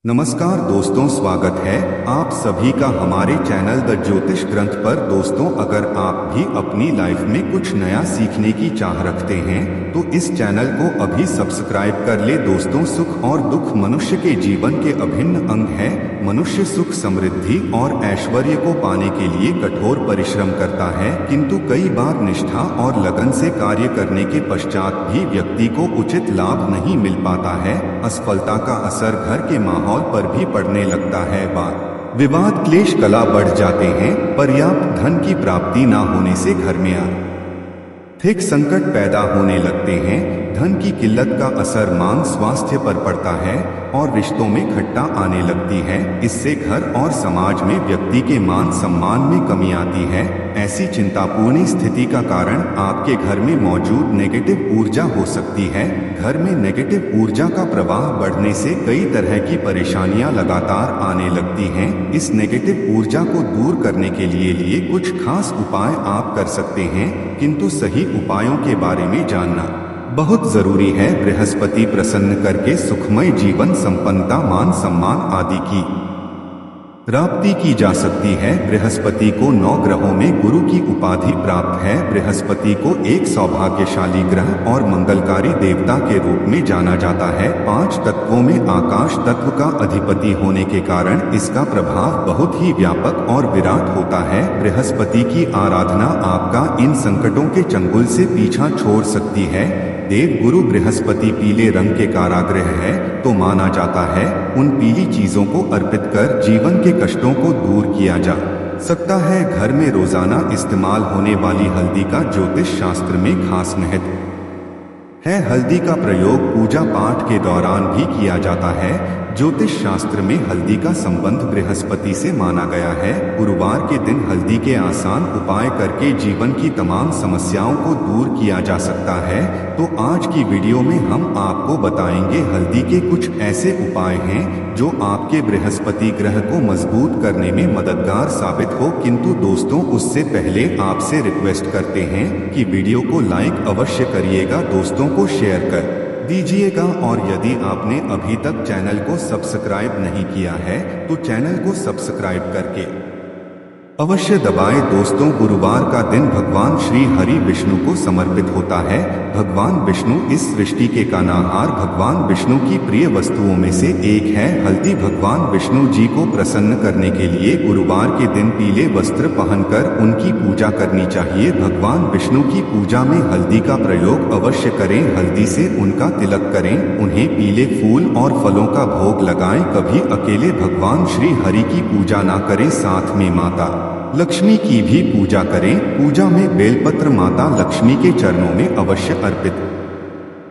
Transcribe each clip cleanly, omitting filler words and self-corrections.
नमस्कार दोस्तों, स्वागत है आप सभी का हमारे चैनल द ज्योतिष ग्रंथ पर। दोस्तों, अगर आप भी अपनी लाइफ में कुछ नया सीखने की चाह रखते हैं तो इस चैनल को अभी सब्सक्राइब कर ले। दोस्तों, सुख और दुख मनुष्य के जीवन के अभिन्न अंग है। मनुष्य सुख, समृद्धि और ऐश्वर्य को पाने के लिए कठोर परिश्रम करता है, किंतु कई बार निष्ठा और लगन से कार्य करने के पश्चात भी व्यक्ति को उचित लाभ नहीं मिल पाता है। असफलता का असर घर के माहौल पर भी पड़ने लगता है। बात विवाद, क्लेश, कलह बढ़ जाते हैं। पर्याप्त धन की प्राप्ति न होने से घर में आर्थिक संकट पैदा होने लगते हैं। धन की किल्लत का असर मान स्वास्थ्य पर पड़ता है और रिश्तों में खट्टा आने लगती है। इससे घर और समाज में व्यक्ति के मान सम्मान में कमी आती है। ऐसी चिंतापूर्ण स्थिति का कारण आपके घर में मौजूद नेगेटिव ऊर्जा हो सकती है। घर में नेगेटिव ऊर्जा का प्रवाह बढ़ने से कई तरह की परेशानियां लगातार आने लगती हैं। इस नेगेटिव ऊर्जा को दूर करने के लिए कुछ खास उपाय आप कर सकते हैं, किंतु सही उपायों के बारे में जानना बहुत जरूरी है। बृहस्पति प्रसन्न करके सुखमय जीवन, संपन्नता, मान सम्मान आदि की प्राप्ति की जा सकती है। बृहस्पति को 9 ग्रहों में गुरु की उपाधि प्राप्त है। बृहस्पति को एक सौभाग्यशाली ग्रह और मंगलकारी देवता के रूप में जाना जाता है। 5 तत्वों में आकाश तत्व का अधिपति होने के कारण इसका प्रभाव बहुत ही व्यापक और विराट होता है। बृहस्पति की आराधना आपका इन संकटों के चंगुल से पीछा छोड़ सकती है। देव गुरु बृहस्पति पीले रंग के कारागृह है, तो माना जाता है उन पीली चीजों को अर्पित कर जीवन के कष्टों को दूर किया जा सकता है। घर में रोजाना इस्तेमाल होने वाली हल्दी का ज्योतिष शास्त्र में खास महत्व है। हल्दी का प्रयोग पूजा पाठ के दौरान भी किया जाता है। ज्योतिष शास्त्र में हल्दी का संबंध बृहस्पति से माना गया है। गुरुवार के दिन हल्दी के आसान उपाय करके जीवन की तमाम समस्याओं को दूर किया जा सकता है। तो आज की वीडियो में हम आपको बताएंगे हल्दी के कुछ ऐसे उपाय हैं जो आपके बृहस्पति ग्रह को मजबूत करने में मददगार साबित हो। किंतु दोस्तों, उससे पहले आपसे रिक्वेस्ट करते हैं कि वीडियो को लाइक अवश्य करिएगा, दोस्तों को शेयर कर दीजिएगा, और यदि आपने अभी तक चैनल को सब्सक्राइब नहीं किया है तो चैनल को सब्सक्राइब करके अवश्य दबाएं। दोस्तों, गुरुवार का दिन भगवान श्री हरि विष्णु को समर्पित होता है। भगवान विष्णु इस सृष्टि के कानाहार, भगवान विष्णु की प्रिय वस्तुओं में से एक है। हल्दी भगवान विष्णु जी को प्रसन्न करने के लिए गुरुवार के दिन पीले वस्त्र पहनकर उनकी पूजा करनी चाहिए। भगवान विष्णु की पूजा में हल्दी का प्रयोग अवश्य करें। हल्दी से उनका तिलक करें, उन्हें पीले फूल और फलों का भोग लगाएं। कभी अकेले भगवान श्री हरि की पूजा ना करें, साथ में माता लक्ष्मी की भी पूजा करें। पूजा में बेलपत्र माता लक्ष्मी के चरणों में अवश्य अर्पित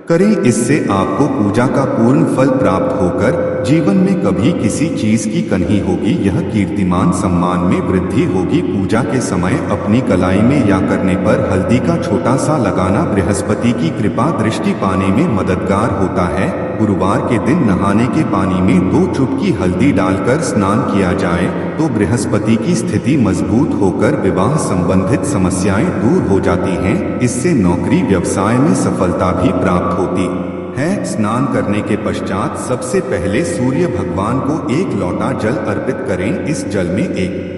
करें। इससे आपको पूजा का पूर्ण फल प्राप्त होकर जीवन में कभी किसी चीज की कमी होगी, यह कीर्तिमान सम्मान में वृद्धि होगी। पूजा के समय अपनी कलाई में या करने पर हल्दी का छोटा सा लगाना बृहस्पति की कृपा दृष्टि पाने में मददगार होता है। गुरुवार के दिन नहाने के पानी में 2 चुटकी हल्दी डालकर स्नान किया जाए तो बृहस्पति की स्थिति मजबूत होकर विवाह संबंधित समस्याएं दूर हो जाती हैं। इससे नौकरी व्यवसाय में सफलता भी प्राप्त होती है। स्नान करने के पश्चात सबसे पहले सूर्य भगवान को 1 लोटा जल अर्पित करें। इस जल में 1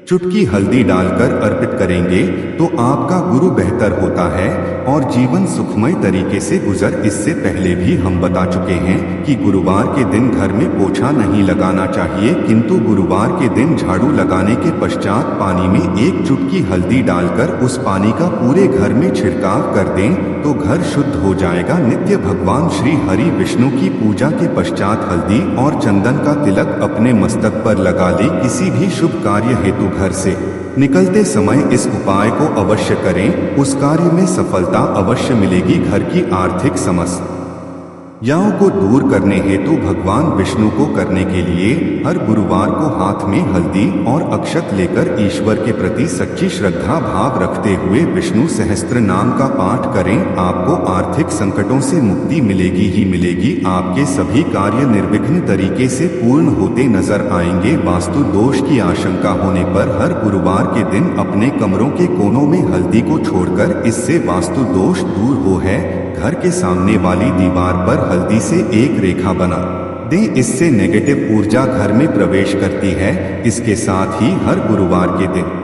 चुटकी हल्दी डालकर अर्पित करेंगे तो आपका गुरु बेहतर होता है और जीवन सुखमय तरीके से गुजर। इससे पहले भी हम बता चुके हैं कि गुरुवार के दिन घर में पोछा नहीं लगाना चाहिए, किंतु गुरुवार के दिन झाड़ू लगाने के पश्चात पानी में 1 चुटकी हल्दी डालकर उस पानी का पूरे घर में छिड़काव कर दें तो घर शुद्ध हो जाएगा। नित्य भगवान श्री हरि विष्णु की पूजा के पश्चात हल्दी और चंदन का तिलक अपने मस्तक पर लगा ले। किसी भी शुभ कार्य हेतु घर से निकलते समय इस उपाय को अवश्य करें, उस कार्य में सफलता अवश्य मिलेगी। घर की आर्थिक समस्याओं को दूर करने हेतु भगवान विष्णु को करने के लिए हर गुरुवार को हाथ में हल्दी और अक्षत लेकर ईश्वर के प्रति सच्ची श्रद्धा भाव रखते हुए विष्णु सहस्त्र नाम का पाठ करें। आपको आर्थिक संकटों से मुक्ति मिलेगी ही मिलेगी। आपके सभी कार्य निर्विघ्न तरीके से पूर्ण होते नजर आएंगे। वास्तु दोष की आशंका होने पर हर गुरुवार के दिन अपने कमरों के कोनों में हल्दी को छोड़कर इससे वास्तु दोष दूर हो है। घर के सामने वाली दीवार पर हल्दी से 1 रेखा बना दें, इससे नेगेटिव ऊर्जा घर में प्रवेश करती है। इसके साथ ही हर गुरुवार के दिन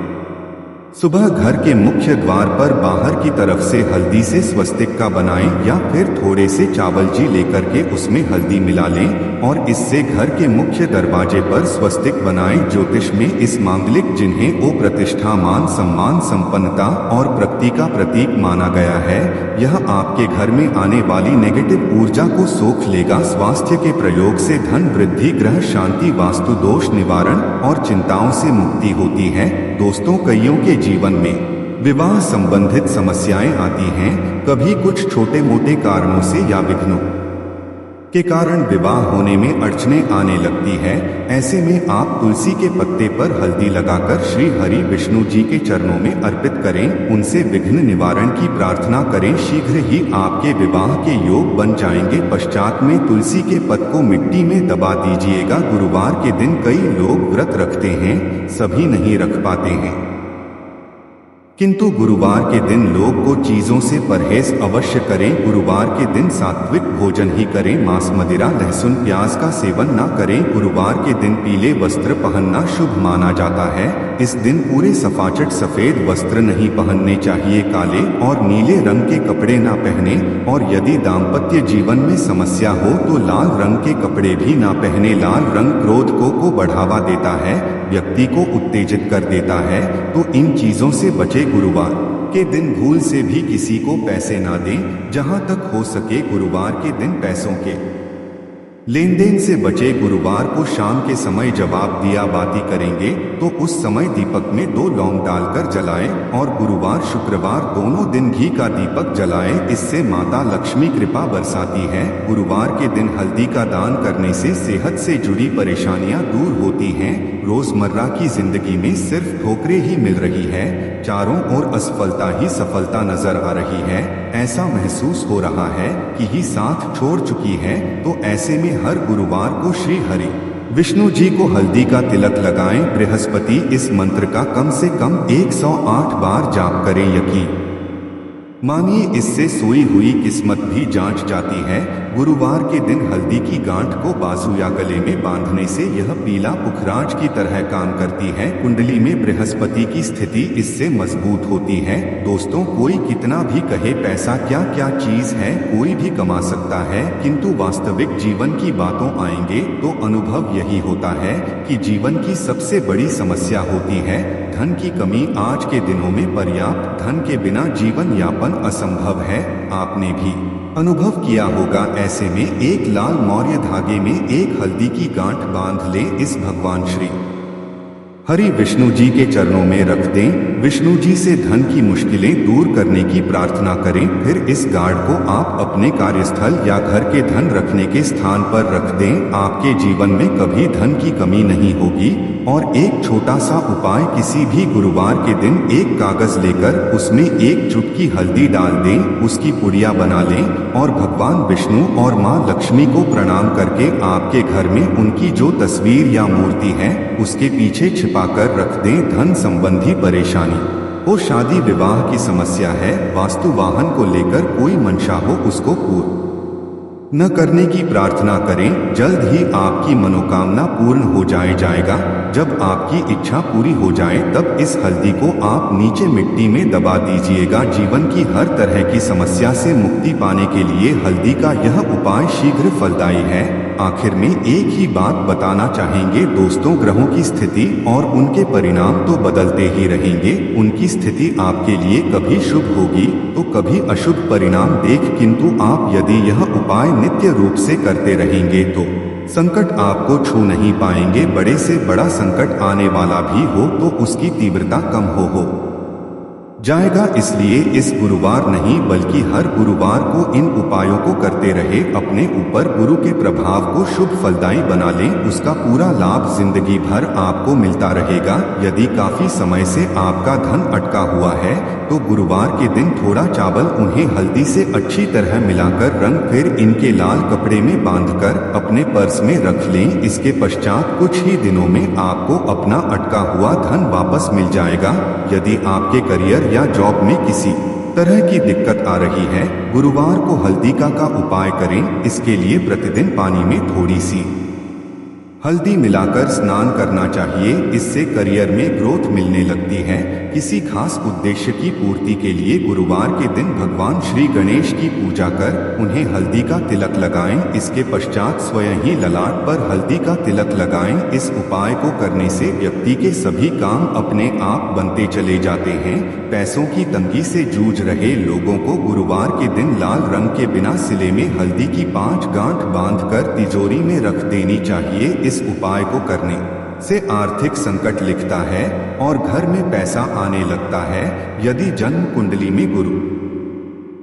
सुबह घर के मुख्य द्वार पर बाहर की तरफ से हल्दी से स्वस्तिक का बनाएं या फिर थोड़े से चावल जी लेकर के उसमें हल्दी मिला लें और इससे घर के मुख्य दरवाजे पर स्वस्तिक बनाएं। ज्योतिष में इस मांगलिक जिन्हें ओ प्रतिष्ठा, मान सम्मान, संपन्नता और प्रगति का प्रतीक माना गया है, यह आपके घर में आने वाली नेगेटिव ऊर्जा को सोख लेगा। स्वास्थ्य के प्रयोग से धन वृद्धि, ग्रह शांति, वास्तु दोष निवारण और चिंताओं से मुक्ति होती है। दोस्तों, कईयों के जीवन में विवाह संबंधित समस्याएं आती हैं। कभी कुछ छोटे मोटे कारणों से या विघ्नों के कारण विवाह होने में अड़चनें आने लगती है। ऐसे में आप तुलसी के पत्ते पर हल्दी लगाकर श्री हरि विष्णु जी के चरणों में अर्पित करें, उनसे विघ्न निवारण की प्रार्थना करें। शीघ्र ही आपके विवाह के योग बन जाएंगे। पश्चात में तुलसी के पत्ते को मिट्टी में दबा दीजिएगा। गुरुवार के दिन कई लोग व्रत रखते हैं, सभी नहीं रख पाते हैं, किंतु गुरुवार के दिन लोग को चीजों से परहेज अवश्य करें। गुरुवार के दिन सात्विक भोजन ही करें, मांस, मदिरा, लहसुन, प्याज का सेवन ना करें। गुरुवार के दिन पीले वस्त्र पहनना शुभ माना जाता है। इस दिन पूरे सफाचट सफेद वस्त्र नहीं पहनने चाहिए, काले और नीले रंग के कपड़े ना पहने। और यदि दाम्पत्य जीवन में समस्या हो तो लाल रंग के कपड़े भी ना पहने। लाल रंग क्रोध को बढ़ावा देता है, व्यक्ति को उत्तेजित कर देता है, तो इन चीजों से बचे। गुरुवार के दिन भूल से भी किसी को पैसे ना दें। जहां तक हो सके गुरुवार के दिन पैसों के लेन देन से बचे। गुरुवार को शाम के समय जवाब दिया बाती करेंगे तो उस समय दीपक में 2 लौंग डालकर जलाएं और गुरुवार शुक्रवार दोनों दिन घी का दीपक जलाएं। इससे माता लक्ष्मी कृपा बरसाती है। गुरुवार के दिन हल्दी का दान करने से सेहत से जुड़ी परेशानियां दूर होती हैं। रोजमर्रा की जिंदगी में सिर्फ ठोकरें ही मिल रही है, चारों ओर असफलता ही सफलता नजर आ रही है। ऐसा महसूस हो रहा है कि ही साथ छोड़ चुकी है। तो ऐसे में हर गुरुवार को श्री हरि विष्णु जी को हल्दी का तिलक लगाएं। बृहस्पति इस मंत्र का कम से कम 108 बार जाप करें। यकीन मानिए इससे सोई हुई किस्मत भी जांच जाती है। गुरुवार के दिन हल्दी की गांठ को बाजू या गले में बांधने से यह पीला पुखराज की तरह काम करती है। कुंडली में बृहस्पति की स्थिति इससे मजबूत होती है। दोस्तों, कोई कितना भी कहे पैसा क्या क्या चीज है, कोई भी कमा सकता है, किंतु वास्तविक जीवन की बातों आएंगे तो अनुभव यही होता है कि जीवन की सबसे बड़ी समस्या होती है धन की कमी। आज के दिनों में पर्याप्त धन के बिना जीवन यापन असंभव है। आपने भी अनुभव किया होगा। ऐसे में एक लाल मौर्य धागे में एक हल्दी की गांठ बांध लें। इस भगवान श्री हरि विष्णु जी के चरणों में रख दें। विष्णु जी से धन की मुश्किलें दूर करने की प्रार्थना करें। फिर इस गांठ को आप अपने कार्यस्थल या घर के धन रखने के स्थान पर रख दें। आपके जीवन में कभी धन की कमी नहीं होगी। और एक छोटा सा उपाय, किसी भी गुरुवार के दिन एक कागज लेकर उसमें एक चुटकी हल्दी डाल दें, उसकी पुड़िया बना लें और भगवान विष्णु और माँ लक्ष्मी को प्रणाम करके आपके घर में उनकी जो तस्वीर या मूर्ति है उसके पीछे छिपाकर रख दें। धन संबंधी परेशानी हो, शादी विवाह की समस्या है, वास्तु वाहन को लेकर कोई मंशा हो, उसको पूर्ण न करने की प्रार्थना करें। जल्द ही आपकी मनोकामना पूर्ण हो जाएगा। जब आपकी इच्छा पूरी हो जाए तब इस हल्दी को आप नीचे मिट्टी में दबा दीजिएगा। जीवन की हर तरह की समस्या से मुक्ति पाने के लिए हल्दी का यह उपाय शीघ्र फलदायी है। आखिर में एक ही बात बताना चाहेंगे दोस्तों, ग्रहों की स्थिति और उनके परिणाम तो बदलते ही रहेंगे। उनकी स्थिति आपके लिए कभी शुभ होगी तो कभी अशुभ परिणाम देख, किंतु आप यदि यह उपाय नित्य रूप से करते रहेंगे तो संकट आपको छू नहीं पाएंगे। बड़े से बड़ा संकट आने वाला भी हो तो उसकी तीव्रता कम हो जाएगा। इसलिए इस गुरुवार नहीं बल्कि हर गुरुवार को इन उपायों को करते रहे। अपने ऊपर गुरु के प्रभाव को शुभ फलदायी बना लें, उसका पूरा लाभ जिंदगी भर आपको मिलता रहेगा। यदि काफी समय से आपका धन अटका हुआ है तो गुरुवार के दिन थोड़ा चावल उन्हें हल्दी से अच्छी तरह मिलाकर रंग फिर इनके लाल कपड़े में बांधकर अपने पर्स में रख लें। इसके पश्चात कुछ ही दिनों में आपको अपना अटका हुआ धन वापस मिल जाएगा। यदि आपके करियर या जॉब में किसी तरह की दिक्कत आ रही है, गुरुवार को हल्दी का उपाय करें। इसके लिए प्रतिदिन पानी में थोड़ी सी हल्दी मिलाकर स्नान करना चाहिए। इससे करियर में ग्रोथ मिलने लगती है। किसी खास उद्देश्य की पूर्ति के लिए गुरुवार के दिन भगवान श्री गणेश की पूजा कर उन्हें हल्दी का तिलक लगाएं। इसके पश्चात स्वयं ही ललाट पर हल्दी का तिलक लगाएं। इस उपाय को करने से व्यक्ति के सभी काम अपने आप बनते चले जाते हैं। पैसों की तंगी से जूझ रहे लोगों को गुरुवार के दिन लाल रंग के बिना सिले में हल्दी की 5 गांठ बांधकर तिजोरी में रख देनी चाहिए। इस उपाय को करने से आर्थिक संकट लिखता है और घर में पैसा आने लगता है। यदि जन्म कुंडली में गुरु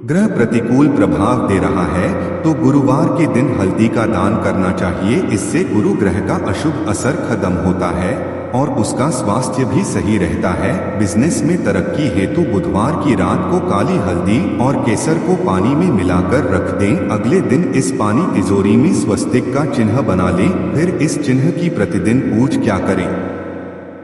ग्रह प्रतिकूल प्रभाव दे रहा है तो गुरुवार के दिन हल्दी का दान करना चाहिए। इससे गुरु ग्रह का अशुभ असर खत्म होता है और उसका स्वास्थ्य भी सही रहता है। बिजनेस में तरक्की हेतु बुधवार की रात को काली हल्दी और केसर को पानी में मिलाकर रख दें। अगले दिन इस पानी तिजोरी में स्वस्तिक का चिन्ह बना लें। फिर इस चिन्ह की प्रतिदिन पूजा करें।